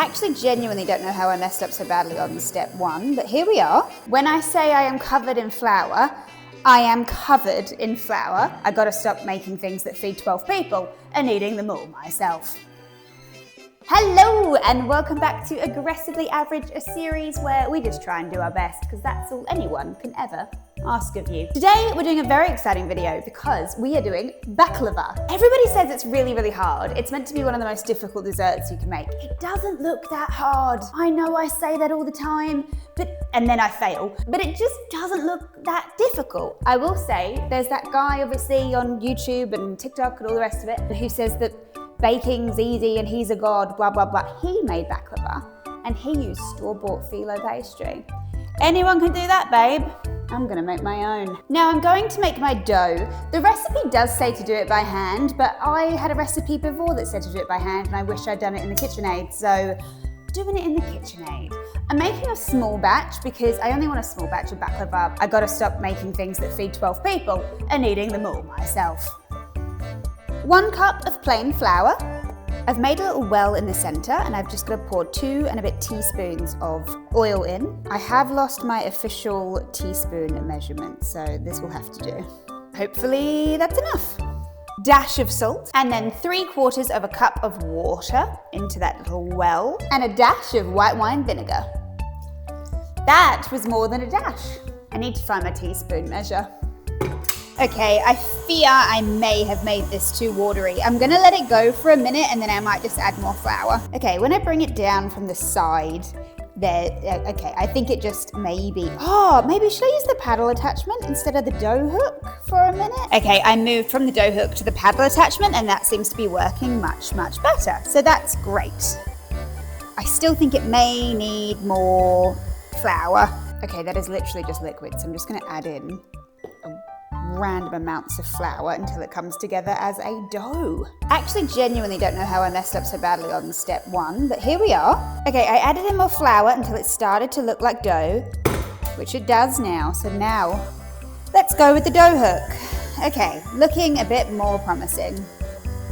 actually genuinely don't know how I messed up so badly on step 1, but here we are. When I say I am covered in flour, I am covered in flour. I gotta stop making things that feed 12 people and eating them all myself. Hello and welcome back to Aggressively Average, a series where we just try and do our best because that's all anyone can ever ask of you. Today we're doing a very exciting video because we are doing baklava. Everybody says it's really, really hard. It's meant to be one of the most difficult desserts you can make. It doesn't look that hard. I know I say that all the time, and then I fail, but it just doesn't look that difficult. I will say there's that guy obviously on YouTube and TikTok and all the rest of it who says that baking's easy and he's a god, blah, blah, blah. He made baklava and he used store-bought phyllo pastry. Anyone can do that, babe. I'm gonna make my own. Now I'm going to make my dough. The recipe does say to do it by hand, but I had a recipe before that said to do it by hand and I wish I'd done it in the KitchenAid, so doing it in the KitchenAid. I'm making a small batch because I only want a small batch of baklava. I gotta stop making things that feed 12 people and eating them all myself. 1 cup of plain flour. I've made a little well in the center and I've just got to pour 2 and a bit teaspoons of oil in. I have lost my official teaspoon measurement, so this will have to do. Hopefully that's enough. Dash of salt and then 3/4 of a cup of water into that little well and a dash of white wine vinegar. That was more than a dash. I need to find my teaspoon measure. Okay, I fear I may have made this too watery. I'm gonna let it go for a minute and then I might just add more flour. Okay, when I bring it down from the side, okay, I think it just maybe should I use the paddle attachment instead of the dough hook for a minute? Okay, I moved from the dough hook to the paddle attachment and that seems to be working much, much better. So that's great. I still think it may need more flour. Okay, that is literally just liquid, so I'm just gonna add in random amounts of flour until it comes together as a dough. I actually genuinely don't know how I messed up so badly on step 1, but here we are. Okay, I added in more flour until it started to look like dough, which it does now. So now, let's go with the dough hook. Okay, looking a bit more promising.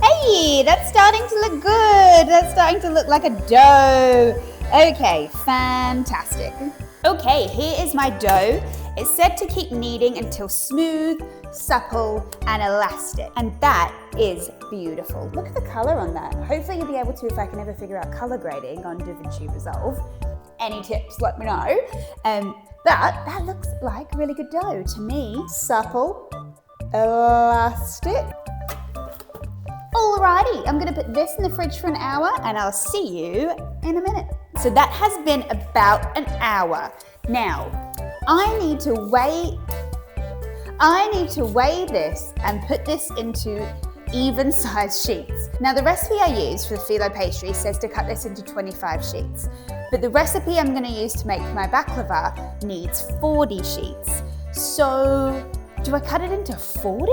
Hey, that's starting to look good. That's starting to look like a dough. Okay, fantastic. Okay, here is my dough. It's said to keep kneading until smooth, supple, and elastic. And that is beautiful. Look at the color on that. Hopefully you'll be able to, if I can ever figure out color grading on DaVinci Resolve. Any tips, let me know. But that looks like really good dough to me. Supple, elastic. Alrighty, I'm gonna put this in the fridge for an hour and I'll see you in a minute. So that has been about an hour. Now, I need to weigh this and put this into even size sheets. Now the recipe I use for the phyllo pastry says to cut this into 25 sheets, but the recipe I'm gonna use to make my baklava needs 40 sheets. So do I cut it into 40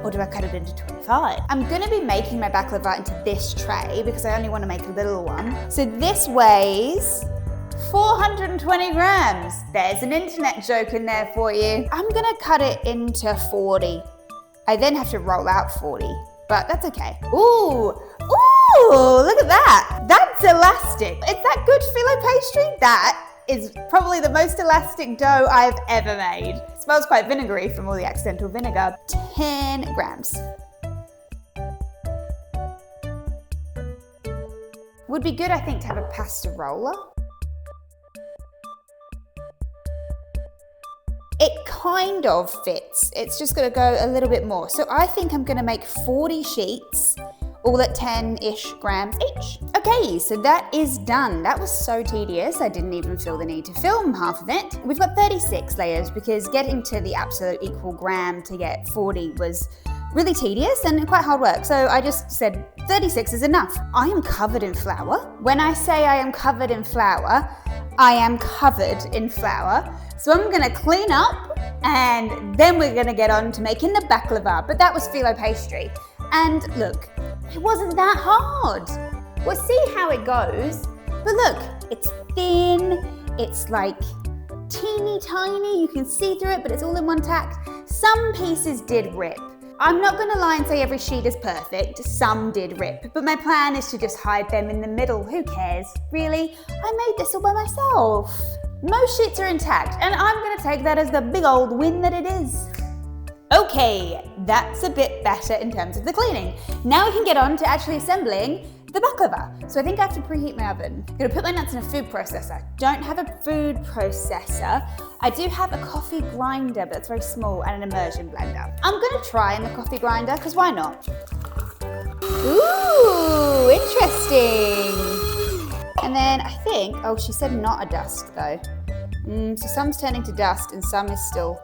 or do I cut it into 25? I'm gonna be making my baklava into this tray because I only wanna make a little one. So this weighs 420 grams. There's an internet joke in there for you. I'm gonna cut it into 40. I then have to roll out 40, but that's okay. Ooh, look at that. That's elastic. Is that good phyllo pastry? That is probably the most elastic dough I've ever made. It smells quite vinegary from all the accidental vinegar. 10 grams. Would be good, I think, to have a pasta roller. It kind of fits. It's just gonna go a little bit more. So I think I'm gonna make 40 sheets, all at 10-ish grams each. Okay, so that is done. That was so tedious, I didn't even feel the need to film half of it. We've got 36 layers because getting to the absolute equal gram to get 40 was really tedious and quite hard work. So I just said 36 is enough. I am covered in flour. When I say I am covered in flour, I am covered in flour. So I'm gonna clean up and then we're gonna get on to making the baklava, but that was phyllo pastry. And look, it wasn't that hard. We'll see how it goes, but look, it's thin, it's like teeny tiny, you can see through it, but it's all in one tact. Some pieces did rip, I'm not going to lie and say every sheet is perfect. Some did rip, but my plan is to just hide them in the middle. Who cares? Really? I made this all by myself. Most sheets are intact, and I'm going to take that as the big old win that it is. Okay, that's a bit better in terms of the cleaning. Now we can get on to actually assembling the baklava. So I think I have to preheat my oven. I'm gonna put my nuts in a food processor. Don't have a food processor. I do have a coffee grinder, but it's very small, and an immersion blender. I'm gonna try in the coffee grinder, because why not? Ooh, interesting. And then I think, oh, she said not a dust though. So some's turning to dust and some is still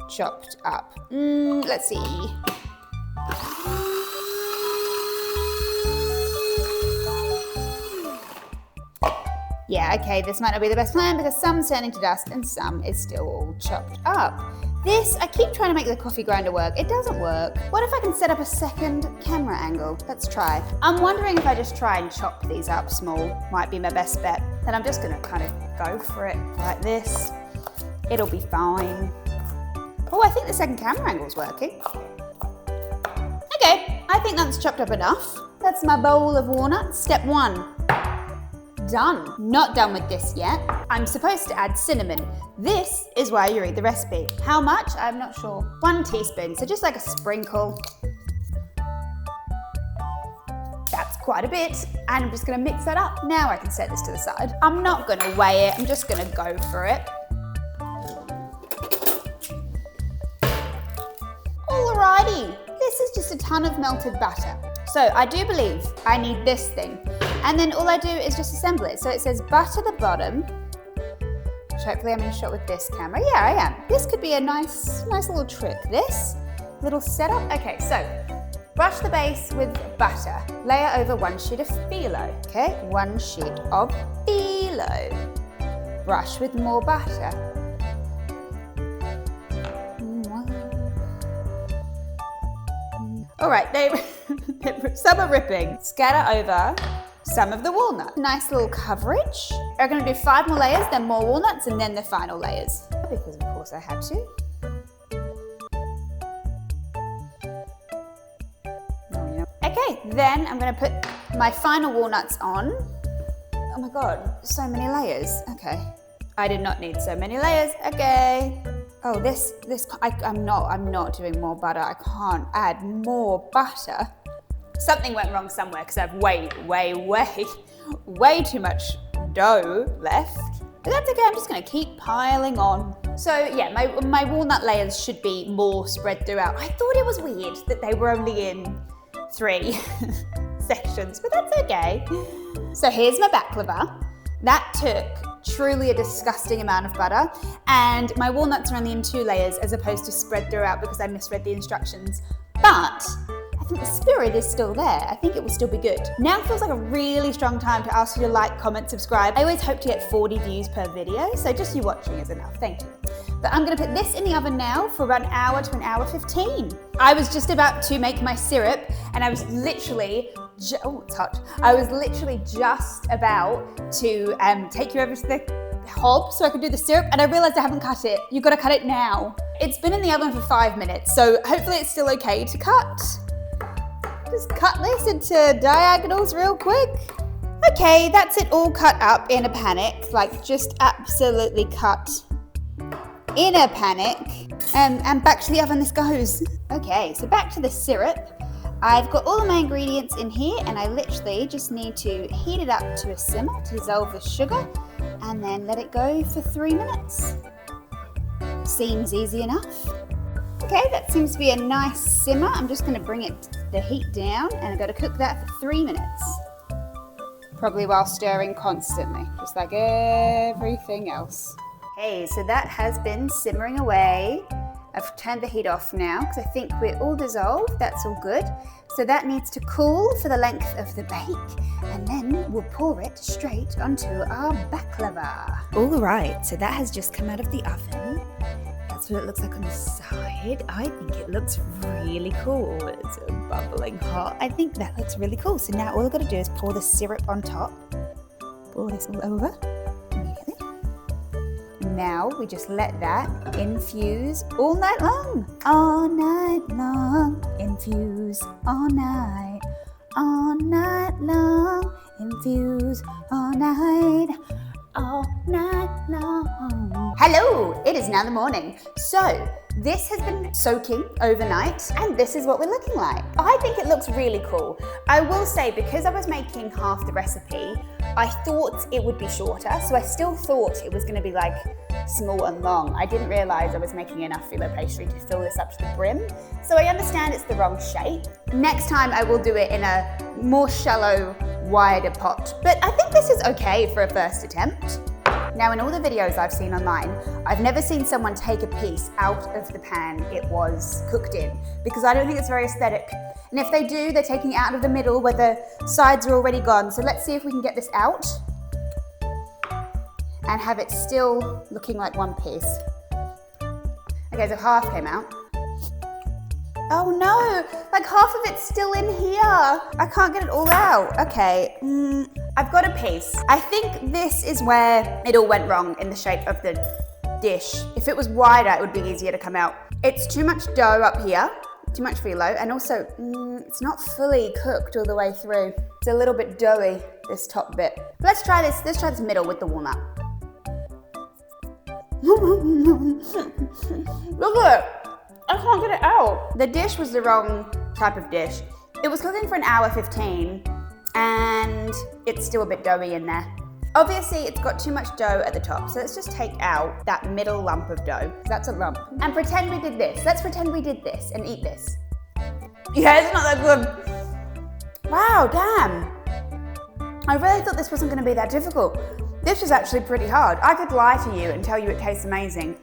chopped up. Let's see. Yeah, okay, this might not be the best plan because some's turning to dust and some is still all chopped up. I keep trying to make the coffee grinder work. It doesn't work. What if I can set up a second camera angle? Let's try. I'm wondering if I just try and chop these up small. Might be my best bet. Then I'm just gonna kind of go for it like this. It'll be fine. Oh, I think the second camera angle's working. Okay, I think that's chopped up enough. That's my bowl of walnuts. Step 1. Done. Not done with this yet. I'm supposed to add cinnamon. This is why you read the recipe. How much? I'm not sure. 1 teaspoon, so just like a sprinkle. That's quite a bit. And I'm just gonna mix that up. Now I can set this to the side. I'm not gonna weigh it, I'm just gonna go for it. Alrighty, this is just a ton of melted butter. So I do believe I need this thing. And then all I do is just assemble it. So it says butter the bottom. Which hopefully I'm in shot with this camera. Yeah, I am. This could be a nice little trick. This little setup. Okay, so brush the base with butter. Layer over 1 sheet of phyllo. Okay, 1 sheet of phyllo. Brush with more butter. All right, some are ripping. Scatter over some of the walnut. Nice little coverage. I'm gonna do 5 more layers, then more walnuts, and then the final layers. Because of course I had to. Okay, then I'm gonna put my final walnuts on. Oh my God, so many layers. Okay, I did not need so many layers. Okay. Oh, I'm not doing more butter. I can't add more butter. Something went wrong somewhere because I have way too much dough left. But that's okay, I'm just gonna keep piling on. So yeah, my walnut layers should be more spread throughout. I thought it was weird that they were only in 3 sections, but that's okay. So here's my baklava. That took truly a disgusting amount of butter, and my walnuts are only in 2 layers as opposed to spread throughout because I misread the instructions. But I think the spirit is still there. I think it will still be good. Now feels like a really strong time to ask you to like, comment, subscribe. I always hope to get 40 views per video, so just you watching is enough, thank you. But I'm gonna put this in the oven now for about 1 hour to 1 hour 15. I was just about to make my syrup, and I was literally, oh, it's hot. I was literally just about to take you over to the hob so I could do the syrup, and I realized I haven't cut it. You've gotta cut it now. It's been in the oven for 5 minutes, so hopefully it's still okay to cut. Just cut this into diagonals real quick. Okay, that's it all cut up in a panic, like just absolutely cut in a panic. And back to the oven this goes. Okay, so back to the syrup. I've got all of my ingredients in here, and I literally just need to heat it up to a simmer to dissolve the sugar and then let it go for 3 minutes. Seems easy enough. Okay, that seems to be a nice simmer. I'm just gonna bring the heat down, and I've got to cook that for 3 minutes. Probably while stirring constantly, just like everything else. Okay, so that has been simmering away. I've turned the heat off now because I think we're all dissolved. That's all good. So that needs to cool for the length of the bake, and then we'll pour it straight onto our baklava. All right, so that has just come out of the oven. That's what it looks like on the side. I think it looks really cool. It's bubbling hot. I think that looks really cool. So now all I've got to do is pour the syrup on top. Pour this all over. Immediately. now we just let that infuse all night long. All night long, infuse all night. All night long, infuse all night. All night long. Hello, it is now the morning. So this has been soaking overnight and this is what we're looking like. I think it looks really cool. I will say, because I was making half the recipe, I thought it would be shorter. So I still thought it was going to be like small and long. I didn't realize I was making enough phyllo pastry to fill this up to the brim. So I understand it's the wrong shape. Next time I will do it in a more shallow, wider pot. But I think this is okay for a first attempt. Now, in all the videos I've seen online, I've never seen someone take a piece out of the pan it was cooked in, because I don't think it's very aesthetic. And if they do, they're taking it out of the middle where the sides are already gone. So let's see if we can get this out and have it still looking like one piece. Okay, so half came out. Oh no, like half of it's still in here. I can't get it all out. Okay, I've got a piece. I think this is where it all went wrong in the shape of the dish. If it was wider, it would be easier to come out. It's too much dough up here, too much phyllo, and also it's not fully cooked all the way through. It's a little bit doughy, this top bit. But let's try this middle with the walnut. Look at it. I can't get it out. The dish was the wrong type of dish. It was cooking for 1 hour 15 and it's still a bit doughy in there. Obviously it's got too much dough at the top, so let's just take out that middle lump of dough. That's a lump. And pretend we did this. Let's pretend we did this and eat this. Yeah, it's not that good. Wow, damn. I really thought this wasn't gonna be that difficult. This was actually pretty hard. I could lie to you and tell you it tastes amazing,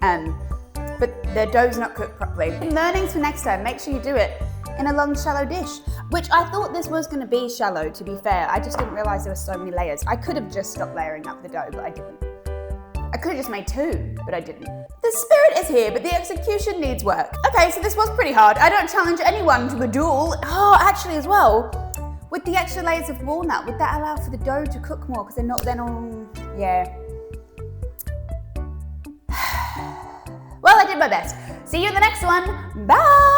but the dough's not cooked properly. Learnings for next time, make sure you do it in a long, shallow dish, which I thought this was gonna be shallow, to be fair. I just didn't realize there were so many layers. I could have just stopped layering up the dough, but I didn't. I could have just made 2, but I didn't. The spirit is here, but the execution needs work. Okay, so this was pretty hard. I don't challenge anyone to a duel. Oh, actually as well, with the extra layers of walnut, would that allow for the dough to cook more? Because they're not then on, yeah. Well, I did my best. See you in the next one. Bye.